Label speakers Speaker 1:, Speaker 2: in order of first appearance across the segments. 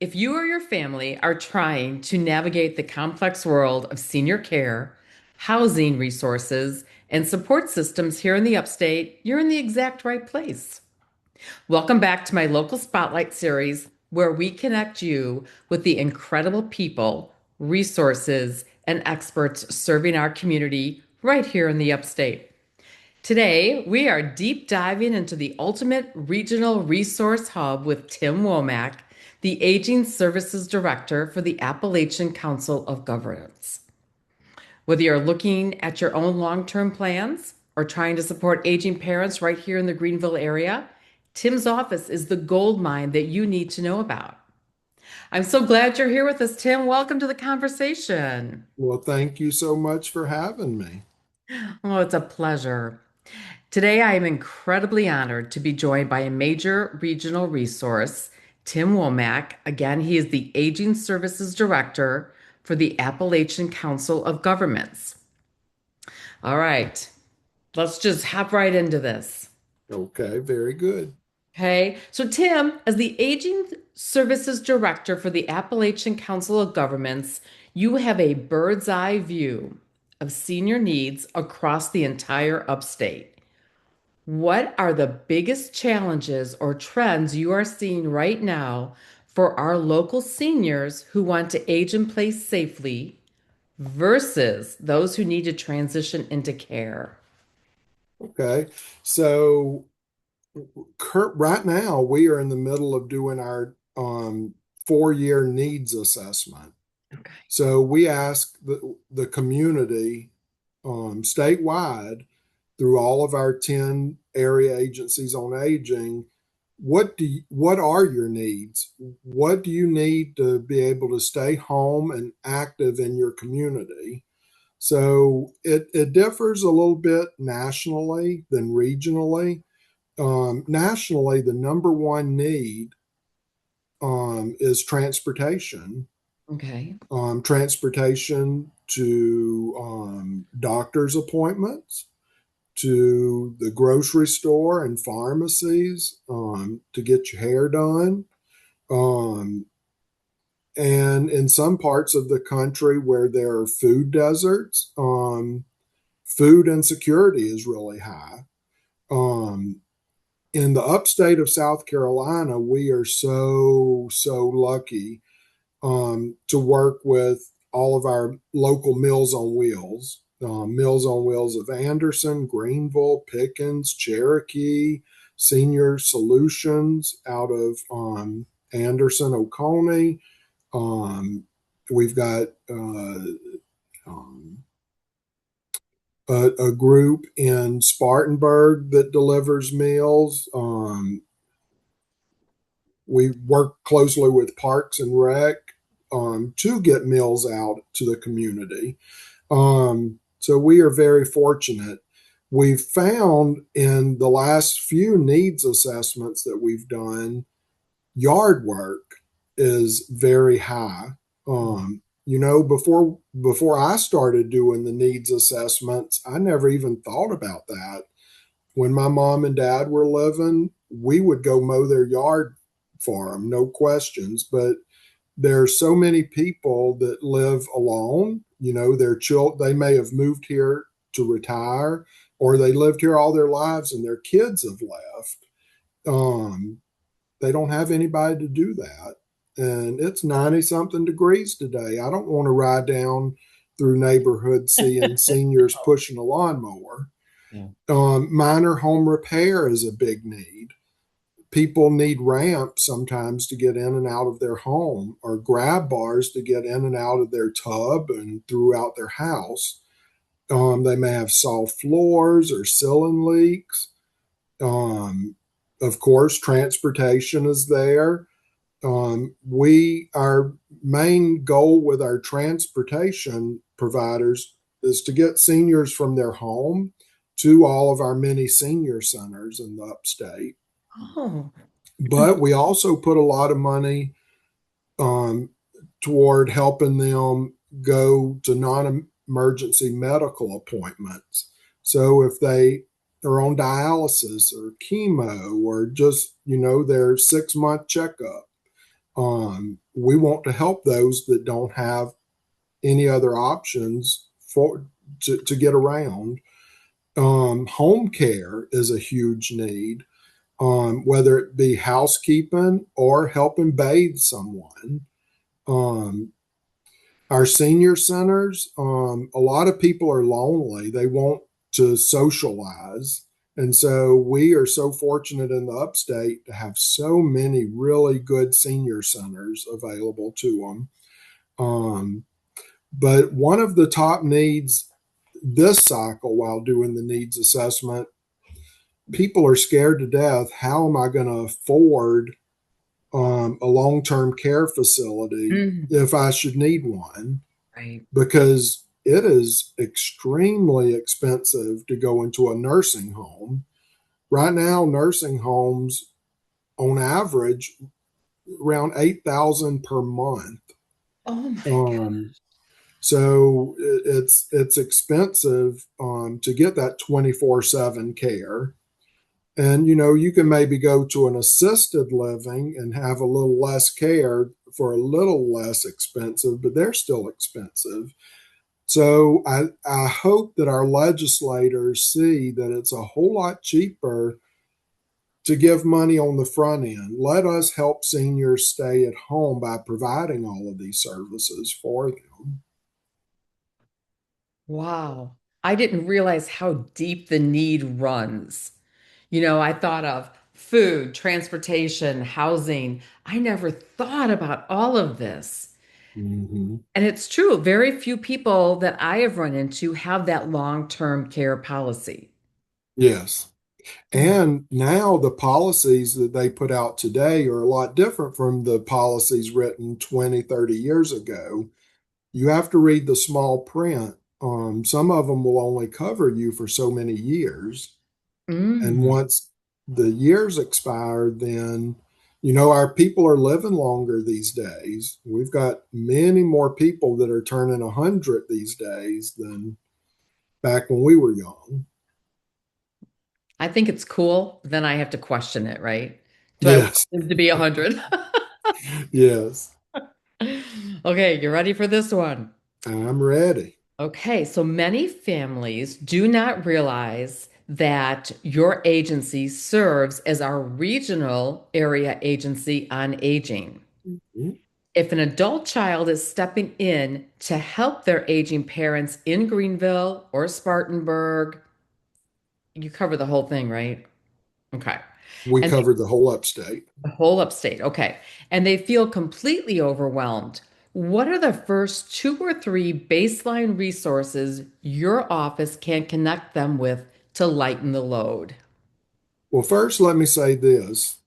Speaker 1: If you or your family are trying to navigate the complex world of senior care, housing resources, and support systems here in the upstate, you're in the exact right place. Welcome back to my local spotlight series, where we connect you with the incredible people, resources, and experts serving our community right here in the upstate. Today, we are deep diving into the ultimate regional resource hub with Tim Womack, the Aging Services Director for the Appalachian Council of Governments. Whether you're looking at your own long term plans or trying to support aging parents right here in the Greenville area, Tim's office is the gold mine that you need to know about. I'm so glad you're here with us, Tim. Welcome to the conversation.
Speaker 2: Well, thank you so much for having me.
Speaker 1: Oh, it's a pleasure. Today, I am incredibly honored to be joined by a major regional resource, Tim Womack. Again, he is the Aging Services Director for the Appalachian Council of Governments. All right, let's just hop right into this.
Speaker 2: Okay, very good.
Speaker 1: Okay, so Tim, as the Aging Services Director for the Appalachian Council of Governments, you have a bird's eye view of senior needs across the entire upstate. What are the biggest challenges or trends you are seeing right now for our local seniors who want to age in place safely versus those who need to transition into care?
Speaker 2: Okay, so right now we are in the middle of doing our 4-year needs assessment.
Speaker 1: Okay.
Speaker 2: So we ask the community statewide through all of our 10 area agencies on aging, what are your needs? What do you need to be able to stay home and active in your community? So it differs a little bit nationally than regionally. Nationally, the number one need is transportation,
Speaker 1: Okay.
Speaker 2: transportation to doctor's appointments, to the grocery store and pharmacies, to get your hair done. Um, and in some parts of the country where there are food deserts, food insecurity is really high. Um, in the upstate of South Carolina, we are so lucky to work with all of our local Meals on Wheels. Meals on Wheels of Anderson, Greenville, Pickens, Cherokee, Senior Solutions out of Anderson, Oconee. We've got um, a group in Spartanburg that delivers meals. We work closely with Parks and Rec to get meals out to the community. So we are very fortunate. We've found in the last few needs assessments that we've done, yard work is very high. Before I started doing the needs assessments, I never even thought about that. When my mom and dad were living, we would go mow their yard for them, no questions. But there's so many people that live alone. Their children, they may have moved here to retire, or they lived here all their lives and their kids have left. Um, they don't have anybody to do that. And it's 90 something degrees today. I don't want to ride down through neighborhoods seeing seniors pushing a lawnmower.
Speaker 1: Yeah.
Speaker 2: Minor home repair is a big need. People need ramps sometimes to get in and out of their home, or grab bars to get in and out of their tub and throughout their house. They may have soft floors or ceiling leaks. Um, of course, transportation is there. Our main goal with our transportation providers is to get seniors from their home to all of our many senior centers in the upstate.
Speaker 1: Oh,
Speaker 2: But we also put a lot of money um, toward helping them go to non-emergency medical appointments. So if they are on dialysis or chemo or just their 6-month checkup, we want to help those that don't have any other options to get around. Home care is a huge need, whether it be housekeeping or helping bathe someone. Um, our senior centers, a lot of people are lonely. They want to socialize. And so we are so fortunate in the upstate to have so many really good senior centers available to them. But one of the top needs this cycle, while doing the needs assessment, people are scared to death. How am I going to afford a long term care facility
Speaker 1: Mm,
Speaker 2: if I should need one?
Speaker 1: right.
Speaker 2: Because it is extremely expensive to go into a nursing home. Right now, nursing homes on average around 8,000 per month.
Speaker 1: Oh my
Speaker 2: Um, so it's expensive to get that 24/7 care. And you can maybe go to an assisted living and have a little less care for a little less expensive, but they're still expensive. So I hope that our legislators see that it's a whole lot cheaper to give money on the front end. Let us help seniors stay at home by providing all of these services for them.
Speaker 1: Wow. I didn't realize how deep the need runs. I thought of food, transportation, housing. I never thought about all of this.
Speaker 2: Mm-hmm.
Speaker 1: And it's true, very few people that I have run into have that long-term care policy.
Speaker 2: Yes.
Speaker 1: Mm.
Speaker 2: And now the policies that they put out today are a lot different from the policies written 20, 30 years ago. You have to read the small print. Some of them will only cover you for so many years. And
Speaker 1: Mm.
Speaker 2: once the years expire, then, our people are living longer these days. We've got many more people that are turning 100 these days than back when we were young.
Speaker 1: I think it's cool. Then I have to question it, right? Do I want
Speaker 2: Yes,
Speaker 1: them to be 100?
Speaker 2: yes,
Speaker 1: Okay, you ready for this one?
Speaker 2: I'm ready.
Speaker 1: Okay, so many families do not realize that your agency serves as our regional area agency on aging. If an adult child is stepping in to help their aging parents in Greenville or Spartanburg, you cover the whole thing, right? Okay.
Speaker 2: We
Speaker 1: And
Speaker 2: covered the whole upstate.
Speaker 1: the whole upstate. Okay. And they feel completely overwhelmed. What are the first two or three baseline resources your office can connect them with to lighten the load?
Speaker 2: Well, first, let me say this.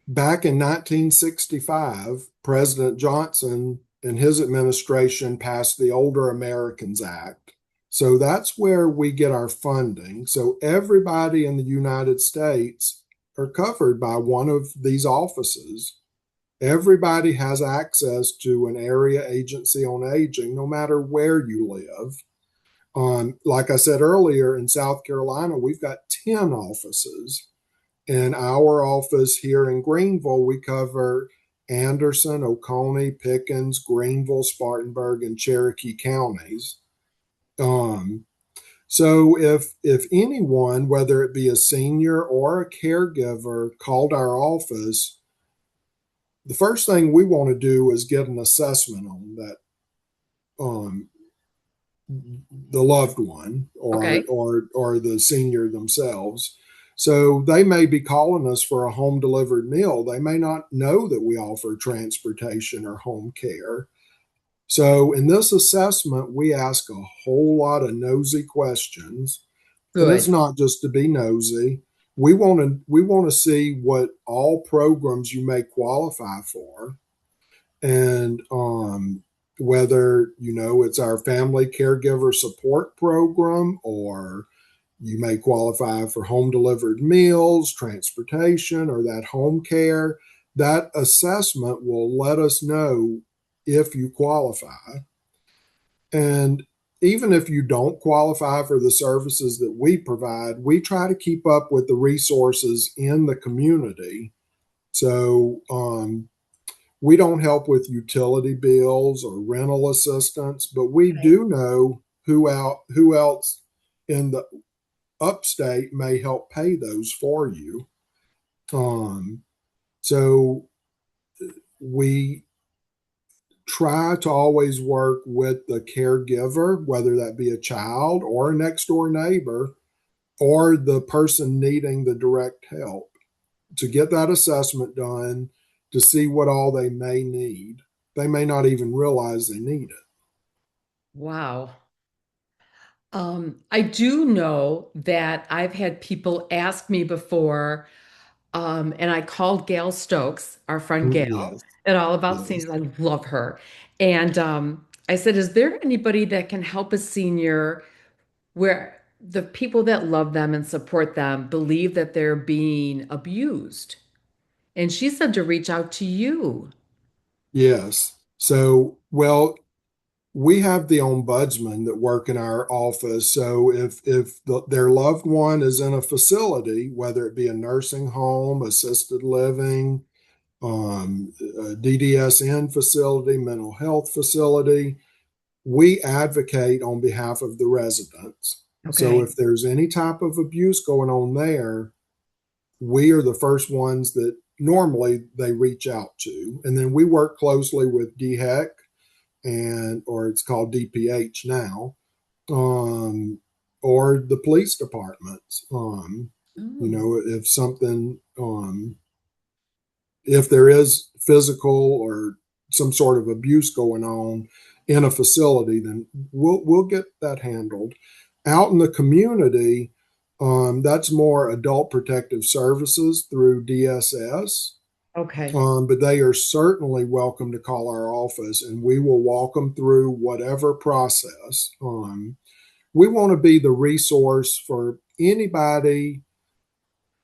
Speaker 2: Back in 1965, President Johnson and his administration passed the Older Americans Act. So that's where we get our funding. So everybody in the United States are covered by one of these offices. Everybody has access to an area agency on aging, no matter where you live. Like I said earlier, in South Carolina, we've got 10 offices. In our office here in Greenville, we cover Anderson, Oconee, Pickens, Greenville, Spartanburg, and Cherokee counties. Um, so if anyone, whether it be a senior or a caregiver, called our office, the first thing we want to do is get an assessment on that um, the loved one
Speaker 1: Okay.
Speaker 2: or the senior themselves. So they may be calling us for a home delivered meal. They may not know that we offer transportation or home care. So in this assessment, we ask a whole lot of nosy questions. And it's
Speaker 1: Good.
Speaker 2: not just to be nosy. We want to see what all programs you may qualify for, and whether it's our family caregiver support program, or you may qualify for home delivered meals, transportation, or that home care. That assessment will let us know if you qualify. And even if you don't qualify for the services that we provide, we try to keep up with the resources in the community. So We don't help with utility bills or rental assistance, but we
Speaker 1: Okay.
Speaker 2: do know who else in the upstate may help pay those for you. Um, so we try to always work with the caregiver, whether that be a child or a next door neighbor or the person needing the direct help, to get that assessment done to see what all they may need. They may not even realize they need it.
Speaker 1: Wow. I do know that I've had people ask me before, and I called Gail Stokes, our friend Gail,
Speaker 2: Yes,
Speaker 1: at All About
Speaker 2: yes,
Speaker 1: Seniors. I love her. And I said, is there anybody that can help a senior where the people that love them and support them believe that they're being abused? And she said to reach out to you.
Speaker 2: yes. So, well, we have the ombudsman that work in our office. So their loved one is in a facility, whether it be a nursing home, assisted living, a DDSN facility, mental health facility, we advocate on behalf of the residents. So
Speaker 1: Okay.
Speaker 2: if there's any type of abuse going on there, we are the first ones that normally they reach out to. And then we work closely with DHEC and or it's called DPH now, um, or the police departments.
Speaker 1: Oh,
Speaker 2: If something, if there is physical or some sort of abuse going on in a facility, then we'll get that handled. Out in the community, that's more adult protective services through DSS.
Speaker 1: okay.
Speaker 2: But they are certainly welcome to call our office and we will walk them through whatever process. We want to be the resource for anybody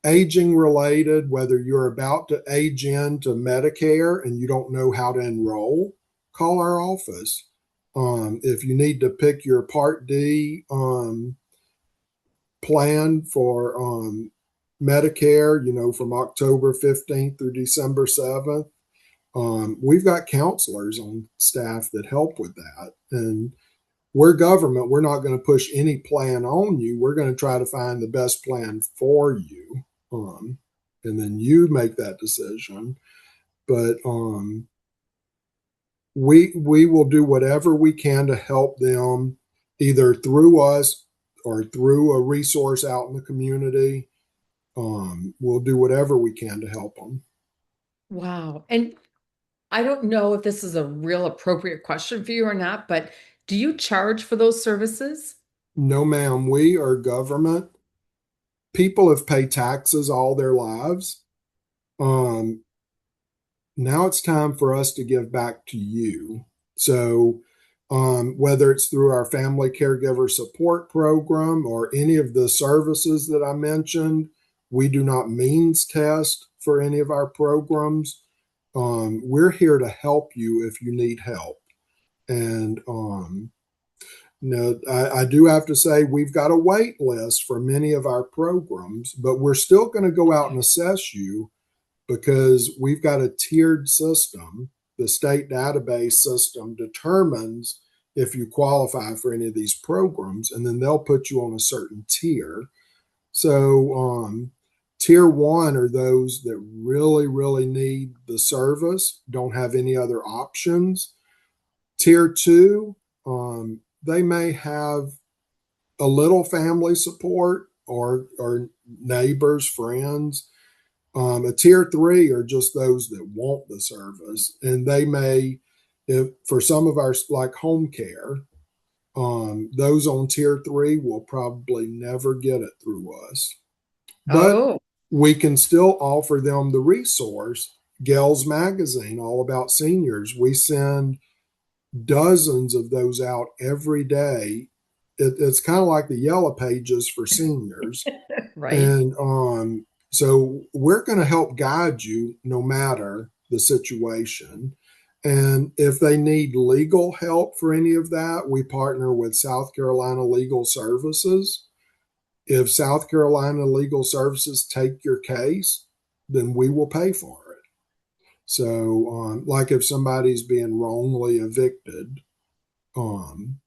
Speaker 2: aging related, whether you're about to age into Medicare and you don't know how to enroll, call our office. If you need to pick your Part D plan for Medicare, from October 15th through December 7th, we've got counselors on staff that help with that. And we're government, we're not going to push any plan on you. We're going to try to find the best plan for you. Um, and then you make that decision. But we will do whatever we can to help them either through us or through a resource out in the community. We'll do whatever we can to help them.
Speaker 1: Wow. And I don't know if this is a real appropriate question for you or not, but do you charge for those services?
Speaker 2: No, ma'am, we are government. People have paid taxes all their lives. Um, Now it's time for us to give back to you. So, whether it's through our family caregiver support program or any of the services that I mentioned, we do not means test for any of our programs. We're here to help you if you need help. And I do have to say we've got a wait list for many of our programs, but we're still going to go out and assess you because we've got a tiered system. The state database system determines if you qualify for any of these programs, and then they'll put you on a certain tier. So, tier one are those that really, really need the service, don't have any other options. Tier two, they may have a little family support or neighbors, friends. A tier three are just those that want the service, and they may, if for some of our like home care, those on tier three will probably never get it through us, but
Speaker 1: Oh,
Speaker 2: we can still offer them the resource. Gell's magazine, all about seniors. We send dozens of those out every day. It's kind of like the yellow pages for seniors.
Speaker 1: right.
Speaker 2: And so we're going to help guide you no matter the situation. And if they need legal help for any of that, we partner with South Carolina Legal Services. If South Carolina Legal Services take your case, then we will pay for it. So, like if somebody's being wrongly evicted, um,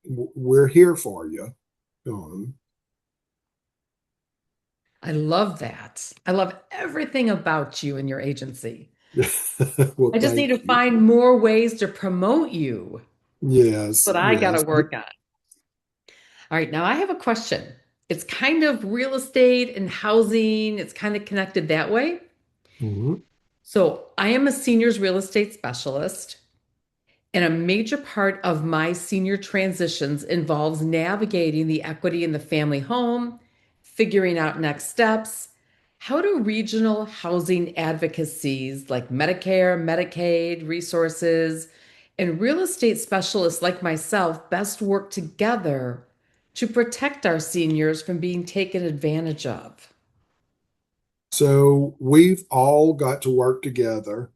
Speaker 2: we're here for you. Um,
Speaker 1: I love that. I love everything about you and your agency.
Speaker 2: well,
Speaker 1: I just need
Speaker 2: thank
Speaker 1: to
Speaker 2: you.
Speaker 1: find more ways to promote you.
Speaker 2: Yes,
Speaker 1: But I got to
Speaker 2: yes.
Speaker 1: work on. All right, now I have a question. It's kind of real estate and housing, it's kind of connected that way.
Speaker 2: Mhm.
Speaker 1: So, I am a seniors real estate specialist, and a major part of my senior transitions involves navigating the equity in the family home, figuring out next steps. How do regional housing advocacies like Medicare, Medicaid, resources, and real estate specialists like myself best work together to protect our seniors from being taken advantage of?
Speaker 2: So we've all got to work together.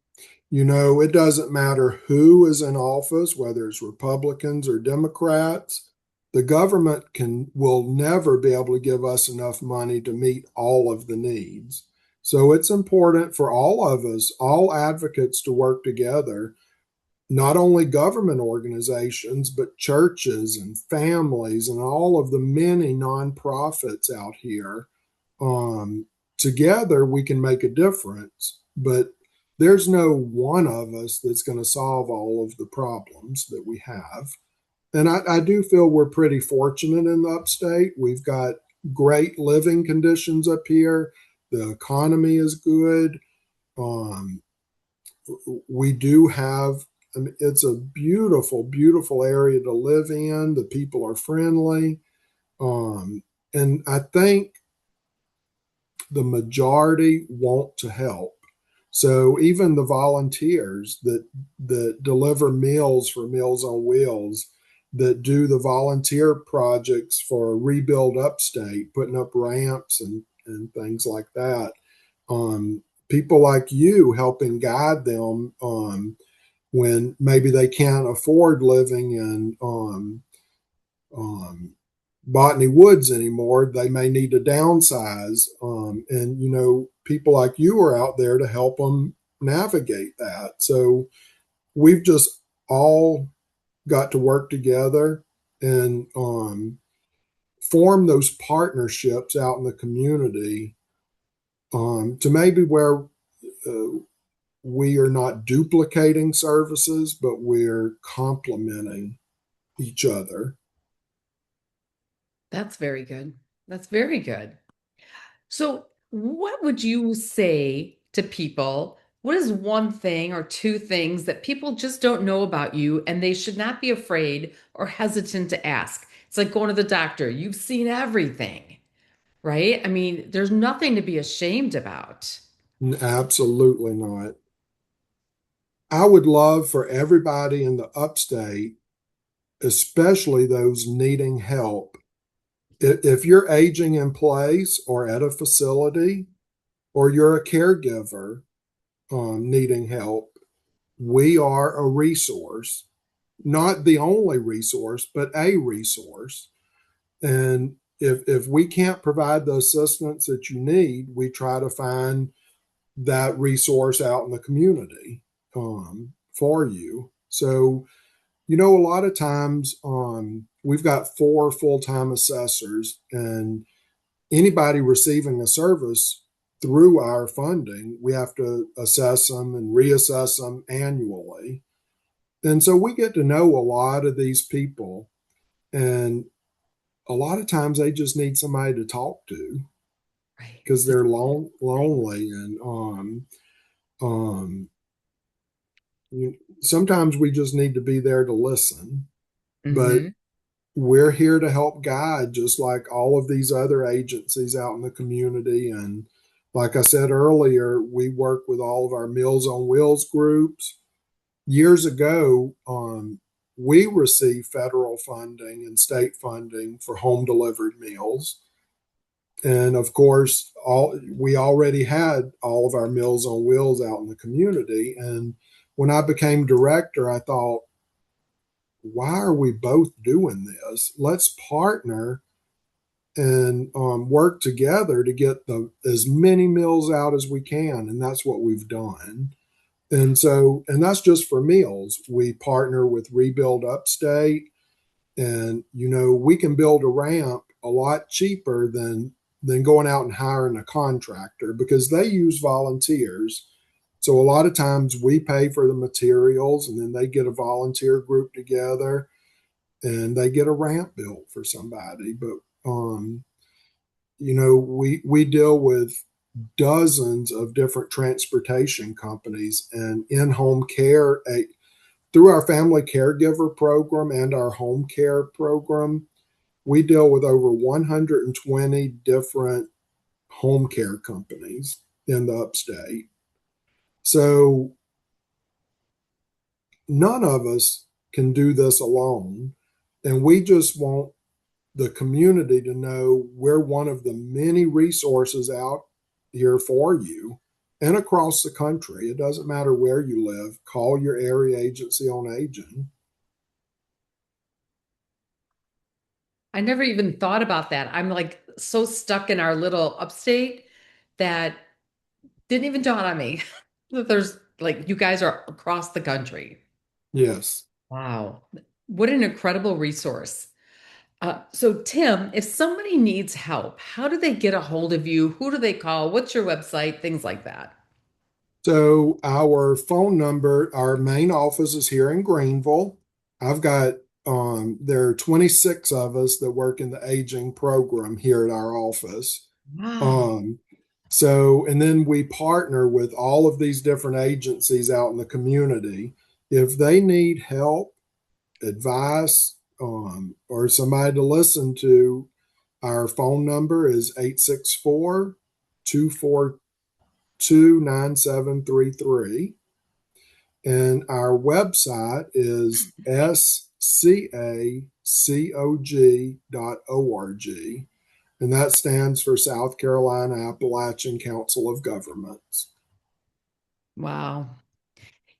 Speaker 2: It doesn't matter who is in office, whether it's Republicans or Democrats. The government will never be able to give us enough money to meet all of the needs. So it's important for all of us, all advocates, to work together, not only government organizations, but churches and families and all of the many nonprofits out here. Um, Together, we can make a difference, but there's no one of us that's going to solve all of the problems that we have. And I do feel we're pretty fortunate in the upstate. We've got great living conditions up here. The economy is good. Um, we do have, I mean, it's a beautiful, beautiful area to live in. The people are friendly. Um, and I think the majority want to help. So even the volunteers that deliver meals for Meals on Wheels, that do the volunteer projects for Rebuild Upstate, putting up ramps and things like that. People like you helping guide them when maybe they can't afford living in um, Botany Woods anymore. They may need to downsize. And, people like you are out there to help them navigate that. So we've just all got to work together and form those partnerships out in the community to maybe where uh, we are not duplicating services, but we're complementing each other.
Speaker 1: That's very good. That's very good. So, what would you say to people? What is one thing or two things that people just don't know about you and they should not be afraid or hesitant to ask? It's like going to the doctor. You've seen everything, right? I mean, there's nothing to be ashamed about.
Speaker 2: Absolutely not. I would love for everybody in the upstate, especially those needing help, if you're aging in place or at a facility, or you're a caregiver needing help, we are a resource, not the only resource, but a resource. And if we can't provide the assistance that you need, we try to find that resource out in the community for you. So, a lot of times we've got 4 full-time assessors, and anybody receiving a service through our funding, we have to assess them and reassess them annually. And so we get to know a lot of these people, and a lot of times they just need somebody to talk to
Speaker 1: Right.
Speaker 2: because
Speaker 1: Just
Speaker 2: they're lonely. And um, sometimes we just need to be there to listen. But
Speaker 1: hmm
Speaker 2: we're here to help guide, just like all of these other agencies out in the community. And like I said earlier, we work with all of our Meals on Wheels groups. Years ago, we received federal funding and state funding for home delivered meals. And of course, we already had all of our Meals on Wheels out in the community. And when I became director, I thought, why are we both doing this? Let's partner and work together to get as many meals out as we can, and that's what we've done. And that's just for meals. We partner with Rebuild Upstate, and we can build a ramp a lot cheaper than going out and hiring a contractor because they use volunteers. So a lot of times we pay for the materials, and then they get a volunteer group together and they get a ramp built for somebody. But we deal with dozens of different transportation companies and in-home care through our family caregiver program and our home care program. We deal with over 120 different home care companies in the upstate. So none of us can do this alone. And we just want the community to know we're one of the many resources out here for you and across the country. It doesn't matter where you live. Call your area agency on aging.
Speaker 1: I never even thought about that. I'm like so stuck in our little upstate that didn't even dawn on me that there's like you guys are across the country.
Speaker 2: Yes.
Speaker 1: Wow. What an incredible resource. So, Tim, if somebody needs help, how do they get a hold of you? Who do they call? What's your website? Things like that.
Speaker 2: So our phone number, our main office is here in Greenville. I've got there are 26 of us that work in the aging program here at our office.
Speaker 1: Wow.
Speaker 2: Um, and then we partner with all of these different agencies out in the community. If they need help, advice, or somebody to listen to, our phone number is 864 242 9733. And our website is scacog.org. And that stands for South Carolina Appalachian Council of Governments.
Speaker 1: Wow.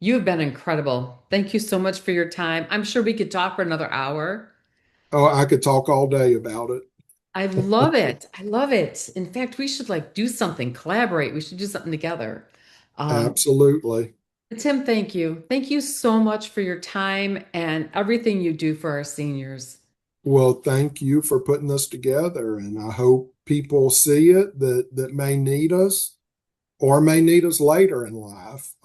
Speaker 1: You have been incredible. Thank you so much for your time. I'm sure we could talk for another hour.
Speaker 2: Oh, I could talk all day about it.
Speaker 1: I love it. I love it. In fact, we should like do something, collaborate. We should do something together. Um,
Speaker 2: Absolutely.
Speaker 1: Tim, thank you. Thank you so much for your time and everything you do for our seniors.
Speaker 2: Well, thank you for putting this together. And I hope people see it that may need us or may need us later in life,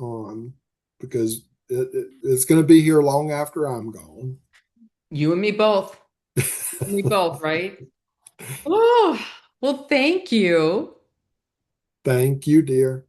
Speaker 2: because it's going to be here long after I'm gone.
Speaker 1: You and me both. You and me both, right? Oh, well, thank you.
Speaker 2: Thank you, dear.